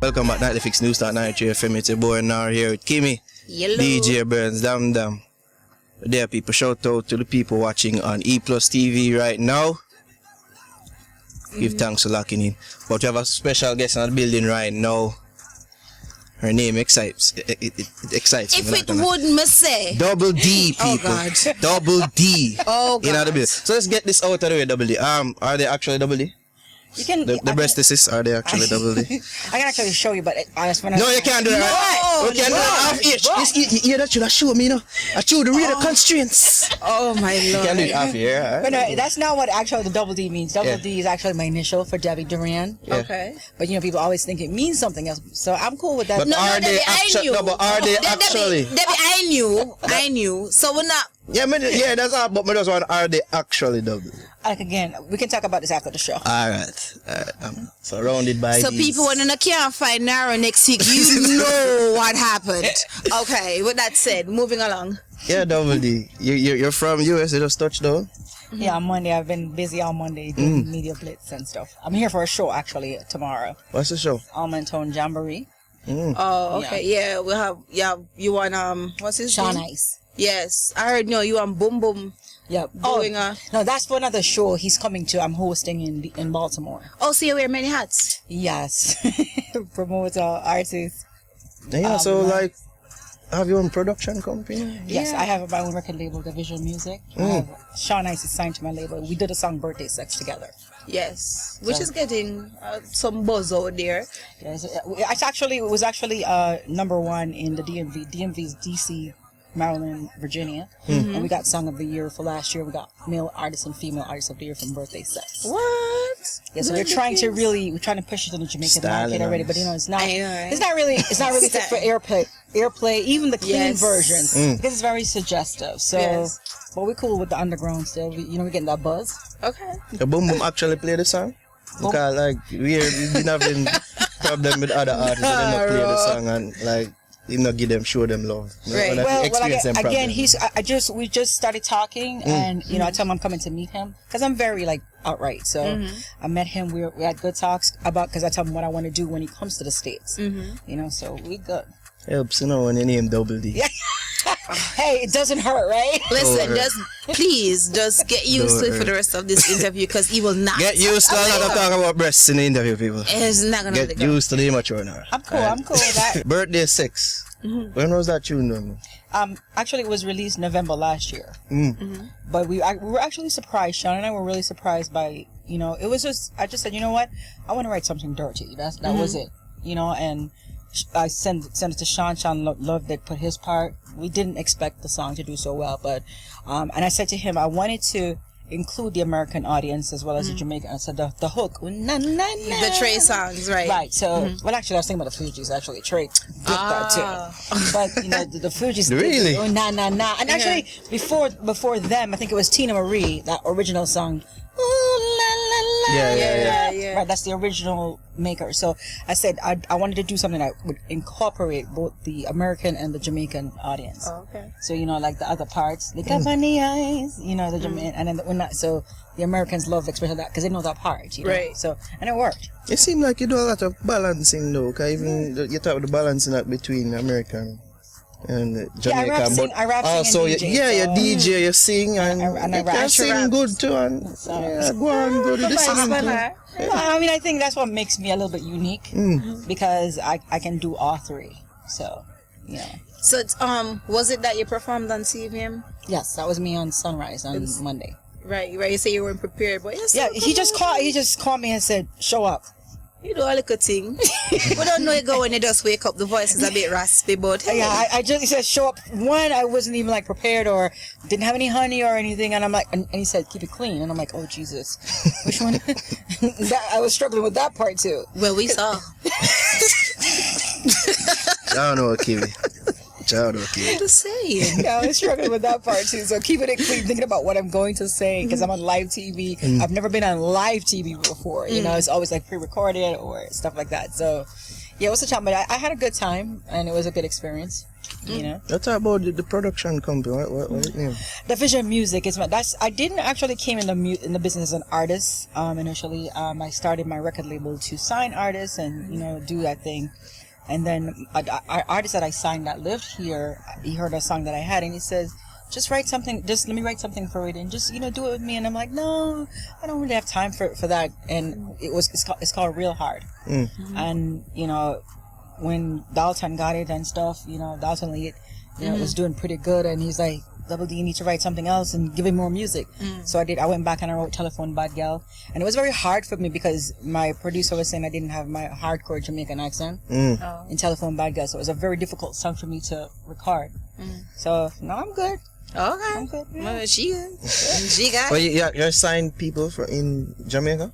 Welcome back, Nightly Fix News Start 93 FM. It's your boy Nar here with Kimmy, Yellow. DJ Burns, Dam. There, people, shout out to the people watching on E Plus TV right now. Give thanks for locking in. But we have a special guest in the building right now. Her name excites. It excites If me. it wouldn't me say. Double D, people. Oh God. Double D. Oh God. In the building. So let's get this out of the way, Double D. Are they actually Double D? You can. The breastises, are they actually Double D? I can actually show you, but No, you can't do that. No, You can't do that half each. You that should have shown me, you know. I showed the real constraints. Oh my You Lord. can't do it half here. But no, that's not what actually the double D means. Double Yeah. D is actually my initial for Debbie Duran. Yeah. Okay. But people always think it means something else. So I'm cool with that. But No, are they Debbie, I actually? knew. No, but are they actually? Debbie, I knew. So we're not. Yeah, that's all. But me just want, are they actually double? Like again, we can talk about this after the show. All right. I'm surrounded by So these. people when they can't find Nara next week, you know what happened. Okay. With that said, moving along. Yeah, Double D. You're from US. You just touched down. Yeah, on Monday I've been busy all Monday doing media blitz and stuff. I'm here for a show actually tomorrow. What's the show? Almond Tone Jamboree. Oh, okay. Yeah, we have. Yeah, you want what's his Sean name? Ice. Yes, I heard. No, you want Boom Boom. Yep. Doing no, that's for another show he's coming to. I'm hosting in Baltimore. Oh, so you wear many hats? Yes. Promoter, artist. Yeah, so like, have your own production company? Yes, Yeah. I have my own record label, Division Music. Sean Ice is signed to my label. We did a song Birthday Sex together. Yes, which is getting some buzz out there. Yes, it was actually #1 in the DMV's DC, Maryland, Virginia. And we got Song of the Year for last year. We got Male Artist and Female Artist of the Year from Birthday Sex. What? Yeah, so we're trying to push it in the Jamaican market already, but it's not. I know, right? It's not really fit for airplay, even the clean Yes. version, because it's very suggestive. So, Yes. but we're cool with the underground still. We're getting that buzz. Okay. The Boom Boom actually play the song? Because like we've been having problem with other artists and they not play the song and like you not give them show them love. Right. We just started talking, and I tell him I'm coming to meet him because I'm very like outright. So I met him. We had good talks about because I tell him what I want to do when he comes to the States. So we good. Helps, when you name Double D. Hey, it doesn't hurt, right? Listen, just get used to it for the rest of this interview because he will not. Get used to a lot of talk about breasts in the interview, people. It's not gonna Get used to the immature now. I'm cool with that. Birthday Sex. When was that tune done? Actually, it was released November last year. But we were actually surprised. Sean and I were really surprised by, it was just, I just said, you know what? I want to write something dirty. That was it. And I sent it to Sean. Sean loved it, put his part. We didn't expect the song to do so well, but, and I said to him, I wanted to include the American audience as well as the Jamaican. I said the hook, na, na, na. The Trey songs, right? Right. So, well, actually, I was thinking about the Fugees. Actually, Trey did that too. But the Fugees Really? did na na na. And actually, before them, I think it was Tina Marie, that original song. Ooh, la, la, la. Yeah. Right, that's the original maker. So I said I wanted to do something that would incorporate both the American and the Jamaican audience. Oh, okay. So like the other parts, they got funny eyes, the Jamaican, and then when that, so the Americans love the expression of that because they know that part, Right. So and it worked. It seems like you do a lot of balancing though, because even you talk about the balancing that between American and Jamaican. I rap, also, sing, and DJ, you DJ, you sing, and I you rap. can sing good too, and go on, go to the singing too. I mean, I think that's what makes me a little bit unique because I can do all three. So, So, was it that you performed on CVM? Yes, that was me on Sunrise on Monday. Right. You say you weren't prepared, but yes. Yeah, he just called me and said, "Show up." You do a little thing. We don't know it go when you just wake up. The voice is a bit raspy, but hey. Yeah, I just, he said, "Show up." One, I wasn't even like prepared or didn't have any honey or anything, and I'm like, and he said, "Keep it clean," and I'm like, "Oh Jesus, which one?" I was struggling with that part too. Well, we saw. I don't know, Kiwi. Just saying. Yeah, I was struggling with that part too. So keeping it clean, thinking about what I'm going to say because I'm on live TV. I've never been on live TV before. It's always like pre-recorded or stuff like that. So, Yeah, it was a challenge, but I had a good time, and it was a good experience. You know. Let's talk about the production company. What it name? The Vision Music is I didn't actually came in the business as an artist. Initially, I started my record label to sign artists and do that thing. And then our artist that I signed that lived here, he heard a song that I had, and he says, just write something, just let me write something for it, and just, do it with me. And I'm like, no, I don't really have time for that. And it's called Real Hard. And, when Dalton got it and stuff, Dalton Lee, was doing pretty good, and he's like, Double D, you need to write something else and give him more music. So I did. I went back and I wrote Telephone Bad Gal, and it was very hard for me because my producer was saying I didn't have my hardcore Jamaican accent in Telephone Bad Gal, so it was a very difficult song for me to record. So now I'm good. Okay. I'm good. Yeah. Well, she good. She got. Well, you're signed people from Jamaica.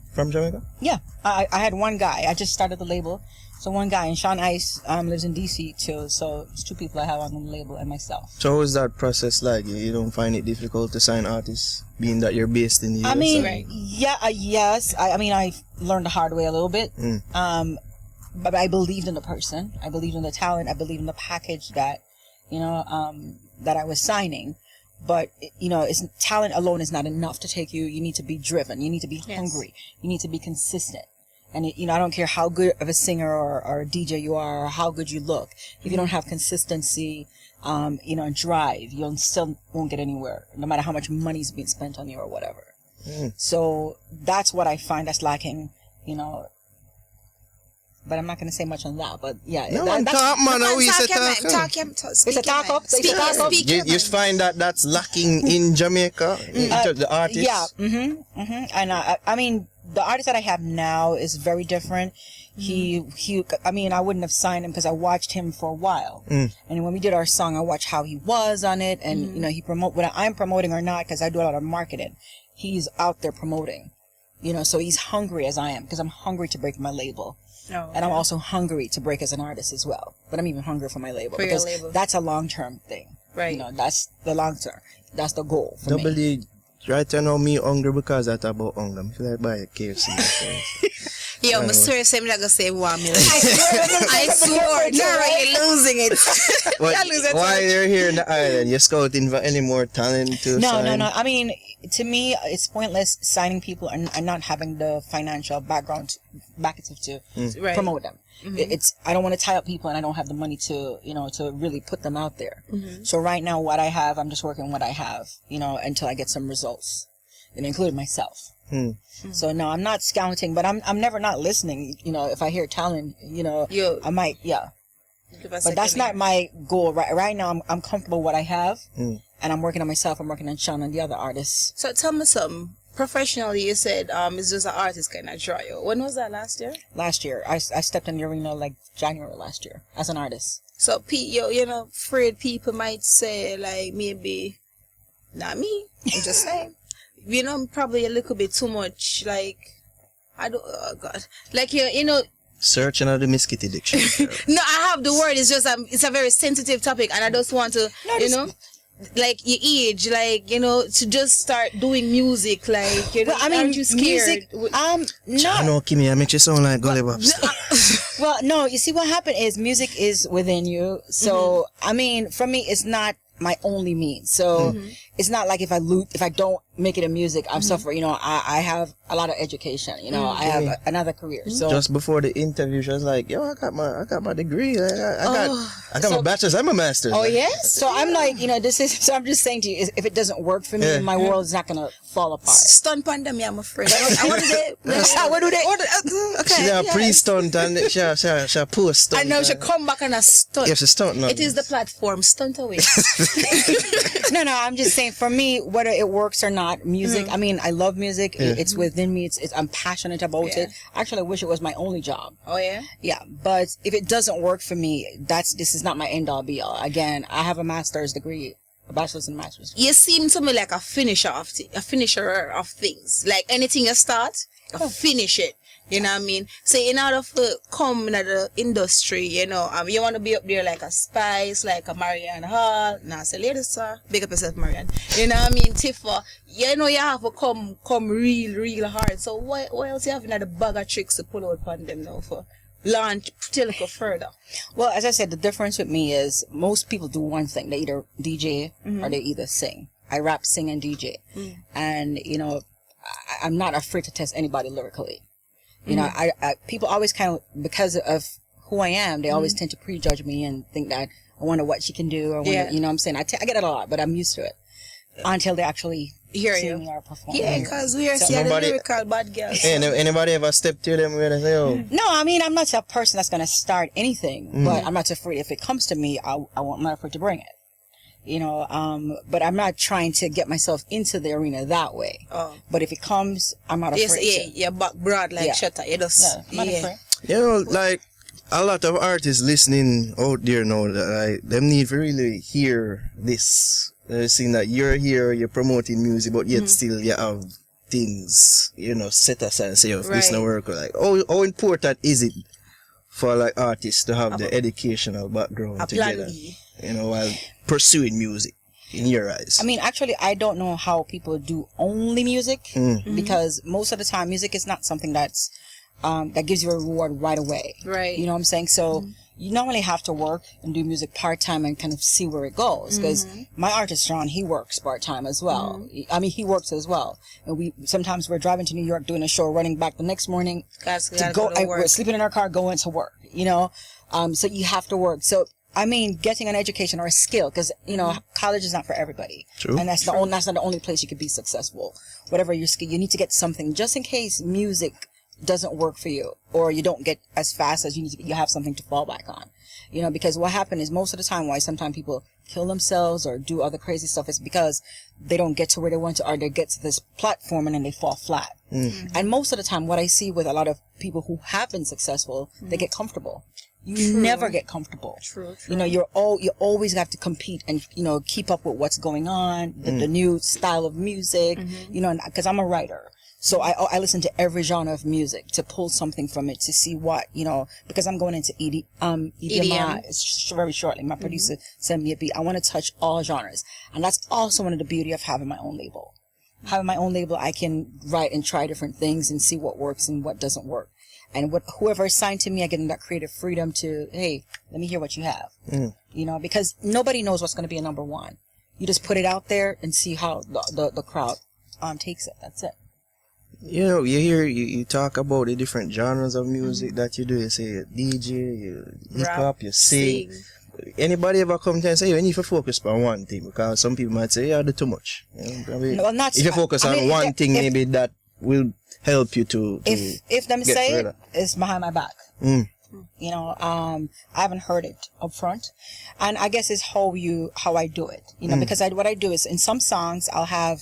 Yeah, I had one guy. I just started the label. So one guy, and Sean Ice lives in DC too. So it's two people I have on the label and myself. So how is that process like? You don't find it difficult to sign artists, being that you're based in the US? I mean, yes. I mean, I learned the hard way a little bit. But I believed in the person. I believed in the talent. I believed in the package that, that I was signing. But, it's talent alone is not enough to take you. You need to be driven. You need to be hungry. You need to be consistent. And, I don't care how good of a singer or a DJ you are or how good you look. If you don't have consistency, and drive, you still won't get anywhere, no matter how much money's being spent on you or whatever. So that's what I find that's lacking, But I'm not going to say much on that. But yeah, no, talk, man. It's a talk up. You find that's lacking in Jamaica, the artists. Yeah. And I mean, the artist that I have now is very different. I mean, I wouldn't have signed him because I watched him for a while. And when we did our song, I watched how he was on it, and he promote whether I'm promoting or not, because I do a lot of marketing. He's out there promoting, so he's hungry as I am, because I'm hungry to break my label. And I'm also hungry to break as an artist as well. But I'm even hungry for my label, because that's a long-term thing. Right. That's the long-term. That's the goal for Double me. D, right now me hungry because I talk about hunger. I feel like buy a KFC. Yo, I swear, I'm not gonna say 1 million. I swear, you're really losing it. Why you're here in the island? You're scouting for any more talent to sign? No. I mean, to me, it's pointless signing people and not having the financial background to promote them. I don't want to tie up people, and I don't have the money to to really put them out there. So right now, what I have, I'm just working what I have, until I get some results, and including myself. So no, I'm not scouting, but I'm never not listening. If I hear talent, I might, But that's not my goal right now. I'm comfortable with what I have, and I'm working on myself. I'm working on Sean and the other artists. So tell me something. Professionally, you said it's just an artist kind of try you. When was that, last year? Last year. I stepped in the arena like January last year as an artist. So afraid people might say like maybe not me. I'm just saying. Probably a little bit too much, like, oh God. Like, searching out the Miskitty dictionary. No, I have the word, it's just, it's a very sensitive topic, and I just want to, like, your age, like, to just start doing music, like, aren't you scared? Music, I know, Kimmy, I make you sound like Gully Bobs. Well, no, you see what happened is music is within you, so, I mean, for me, it's not my only means. So it's not like if I don't make it in music, I'm suffering. I have a lot of education. I have another career. So just before the interview, she was like, "Yo, I got my degree. I got my bachelor's and my master's." Oh yes. So I'm like, this is. So I'm just saying to you, if it doesn't work for me, my world is not gonna fall apart. Stunt pandemic, I'm afraid. What do they? Okay. She a pre-stunt and she post-stunt. I know she come back and a stunt. Yes, she stunt. It is the platform. Stunt away. No, I'm just saying, for me, whether it works or not, music, I mean, I love music. It's within me. I'm passionate about it. Actually, I wish it was my only job. Oh, yeah? Yeah, but if it doesn't work for me, this is not my end-all, be-all. Again, I have a master's degree, a bachelor's and master's. You seem to me like a finisher of things. Like anything you start, you finish it. You know what I mean? So in order to come in the industry, you want to be up there like a Spice, like a Marianne Hall. Now, say, ladies, sir, big up yourself, Marianne. You know what I mean? Tifa, you have to come real hard. So why else you have another bag of tricks to pull out upon them now for launch till a little further? Well, as I said, the difference with me is most people do one thing. They either DJ or they either sing. I rap, sing, and DJ. And, you know, I'm not afraid to test anybody lyrically. You know, I people always kind of, because of who I am, they always tend to prejudge me and think that I wonder what she can do, or wonder, you know what I'm saying? I get it a lot, but I'm used to it until they actually hear see you me or perform. Yeah, because we are seeing the lyrical bad girls. Hey, anybody ever step to them where they say, oh? No, I mean, I'm not a person that's going to start anything, but I'm not afraid. If it comes to me, I'm not afraid to bring it. You know, but I'm not trying to get myself into the arena that way. Oh. But if it comes, I'm not afraid. Yes, yeah, back broad like shutter. You just, I'm not afraid. You know, like, a lot of artists listening out there now, that them need to really hear this. They're seeing that you're here, you're promoting music, but yet still you have things, you know, set aside and say, oh, if this no work, like, how important is it for, like, artists to have the educational background together, you know, while pursuing music, in your eyes? I mean, actually, I don't know how people do only music, because most of the time, music is not something that's, that gives you a reward right away. Right. You know what I'm saying? So, you normally have to work and do music part-time and kind of see where it goes, because my artist Sean, he works part-time as well. I mean, he works as well, and sometimes we're driving to New York doing a show, running back the next morning to go and we're sleeping in our car going to work, you know. So you have to work. So I mean, getting an education or a skill, because you know, college is not for everybody. True. And that's not the only place you could be successful. Whatever your skill, you need to get something just in case music doesn't work for you, or you don't get as fast as you have something to fall back on. You know, because what happened is most of the time why sometimes people kill themselves or do other crazy stuff is because they don't get to where they want to, or they get to this platform and then they fall flat. And most of the time what I see with a lot of people who have been successful, they get comfortable. You never get comfortable. True. You know, you always have to compete and, you know, keep up with what's going on, the new style of music, you know, because I'm a writer. So I listen to every genre of music to pull something from it, to see what, you know, because I'm going into EDM very shortly. My producer sent me a beat. I want to touch all genres. And that's also one of the beauty of having my own label. Having my own label, I can write and try different things and see what works and what doesn't work. And whoever is signed to me, I get that creative freedom to, hey, let me hear what you have. You know, because nobody knows what's going to be a number one. You just put it out there and see how the crowd takes it. That's it. You know, you talk about the different genres of music that you do. You say you DJ, you hip hop, you sing. Anybody ever come to and say, you need to focus on one thing? Because some people might say, I do too much. You know, I mean, if you focus on one thing, maybe that will help you to if them get say further. It's behind my back. You know, I haven't heard it up front, and I guess it's how I do it. You know, because what I do is in some songs I'll have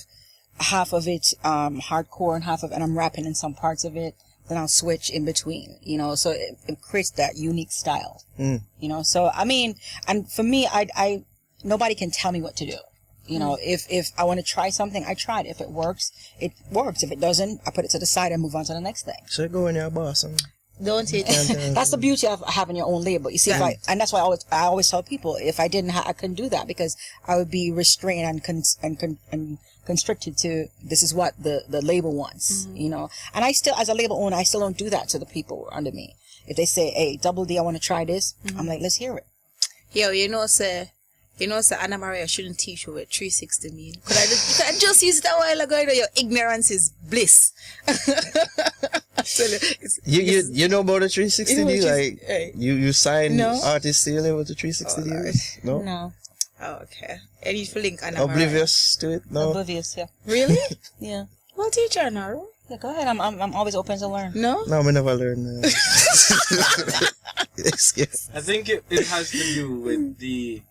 half of it hardcore and I'm rapping in some parts of it. Then I'll switch in between. You know, so it creates that unique style. You know, so I mean, and for me, I nobody can tell me what to do. You know, if I want to try something, I try it. If it works, it works. If it doesn't, I put it to the side and move on to the next thing. So go in your boss. Don't it? That's the beauty of having your own label. You see, and that's why I always tell people, if I didn't, I couldn't do that, because I would be restrained and constricted to, this is what the label wants, you know. And I still, as a label owner, I still don't do that to the people under me. If they say, hey, Double D, I want to try this, I'm like, let's hear it. Yo, you know, Anna Maria shouldn't teach you what 360 mean. Could I just use it a while ago? You know, your ignorance is bliss. So you know about the 360 deal? Like, you sign artists to your level to 360 deals? No? No. Oh, okay. I need to link Anna Maria. Oblivious to it? No? Oblivious, yeah. Really? Yeah. Well, teacher, now. Yeah, go ahead. I'm always open to learn. No? No, we never learn. Excuse. I think it has to do with the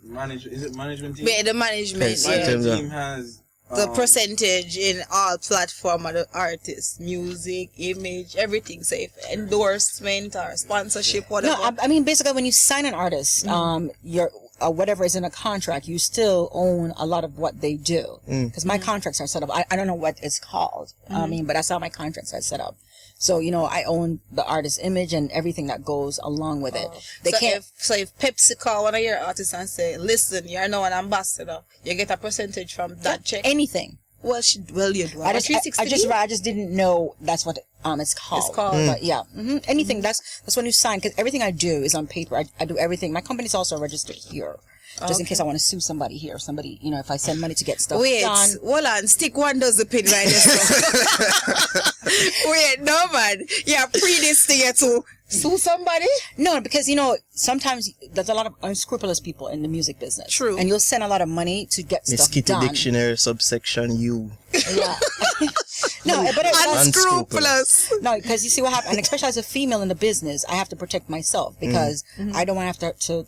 management team? Yeah, the management team has the percentage in all platform of the artist, music, image, everything. So if endorsement or sponsorship, whatever. No, I mean, basically when you sign an artist, your whatever is in a contract, you still own a lot of what they do. Because my contracts are set up. I don't know what it's called. I mean, but that's how my contracts are set up. So, you know, I own the artist's image and everything that goes along with it. If Pepsi call one of your artists and say, listen, you're now an ambassador, you get a percentage from that check? Anything. Well, you do. I just didn't know that's what it's called. It's called. But yeah, anything that's when you sign, because everything I do is on paper. I do everything. My company's also registered here, just in case I want to sue somebody here. Somebody, if I send money to get stuff done. Hold on, stick one dozen pin right there. Wait, no man, yeah, pre this thing to sue somebody. No, because sometimes there's a lot of unscrupulous people in the music business. True. And you'll send a lot of money to get stuff Skitty done. Dictionary subsection U. Yeah. No, but unscrupulous. No, because you see what happens, and especially as a female in the business, I have to protect myself because I don't want to have to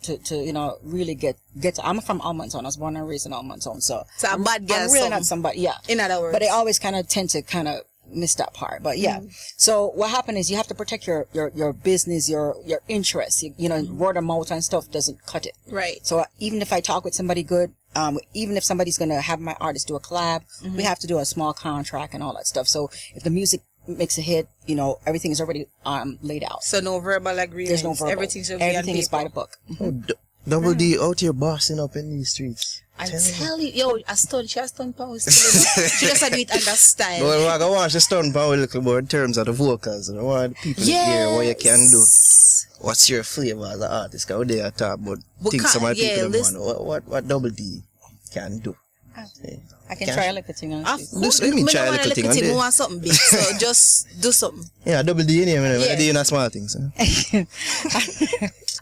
really get to. I'm from Almonton. I was born and raised in Almonton, so a bad girl. I'm really not somebody. Yeah. In other words, but I always kind of tend to miss that part. But yeah. So what happened is you have to protect your business, your interests. Word of mouth and stuff doesn't cut it. Right. So even if I talk with somebody good, even if somebody's gonna have my artist do a collab, we have to do a small contract and all that stuff. So if the music makes a hit, everything is already laid out. So no verbal agreement. There's no verbal. Everything is by the book. Double D out here bossing up in these streets. I tell you, I stunned. She has stunned power. She just do it under style. Well, I want to stun power a little more in terms of the vocals. I want people to hear what you can do. What's your flavor as an artist? Because they are talking about things some of the people don't want. What Double D can do. I can try a little thing on try a little thing on there. I want something big, so just do something. Yeah, Double D in here, I do small things.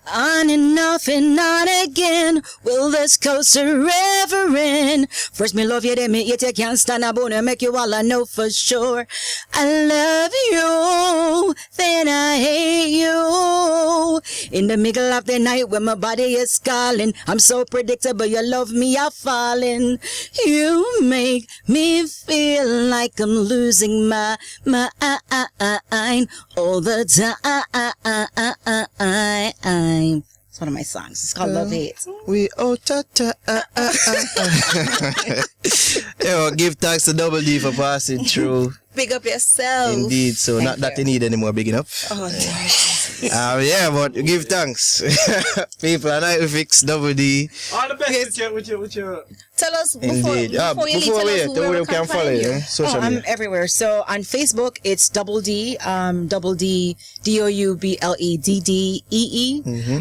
On and off and on again, will this coaster ever end? First me love you, then me hate you, can't stand a bone and make you all I know for sure. I love you, then I hate you. In the middle of the night when my body is calling, I'm so predictable, you love me, I'm falling. You make me feel like I'm losing my mind all the time. It's one of my songs. It's called Love Hate. We Yo, give thanks to Double D for passing through. Big up yourself. Indeed. So not that you need any more bigging up. Oh, yeah, but give thanks. People, and I will fix Double D. All the best with your Tell us before you tell us where we can follow you. I'm everywhere. So on Facebook, it's Double D, Double D, DOUBLEDDEE.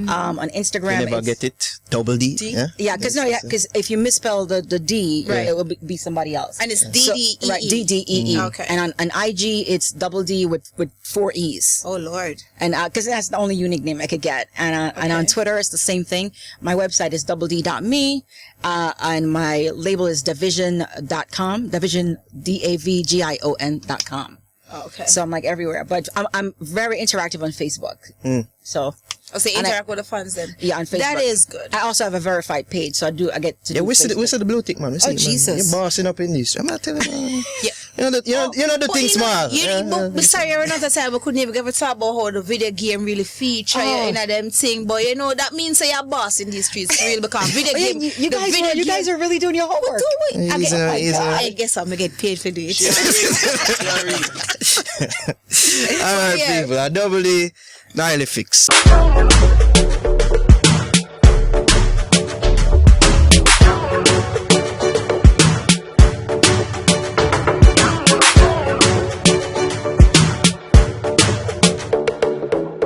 On Instagram, you never get it. Double D. Yeah, because if you misspell the D, it will be somebody else. And it's DDEE. Right, DDEE. Okay. And on IG, it's Double D with 4 E's. Oh Lord. And because that's the only unique name I could get. And on Twitter, it's the same thing. My website is doubledee.me. And my label is division.com. Division, DAVGION.com. Oh, okay. So I'm like everywhere. But I'm very interactive on Facebook. So. Oh, so interact with the fans then. Yeah, on Facebook. That is good. I also have a verified page, so I get to do we see the blue tick, man. Oh, Jesus. You're bossing up in this. I'm not telling you. You know the thing small. But sorry, another time we couldn't even ever talk about how the video game really feature in them thing. But that means you're a boss in these streets, real, because video game. You guys are really doing your homework. I guess I'm gonna get paid for this. All right, people. I Double D, Nile fix.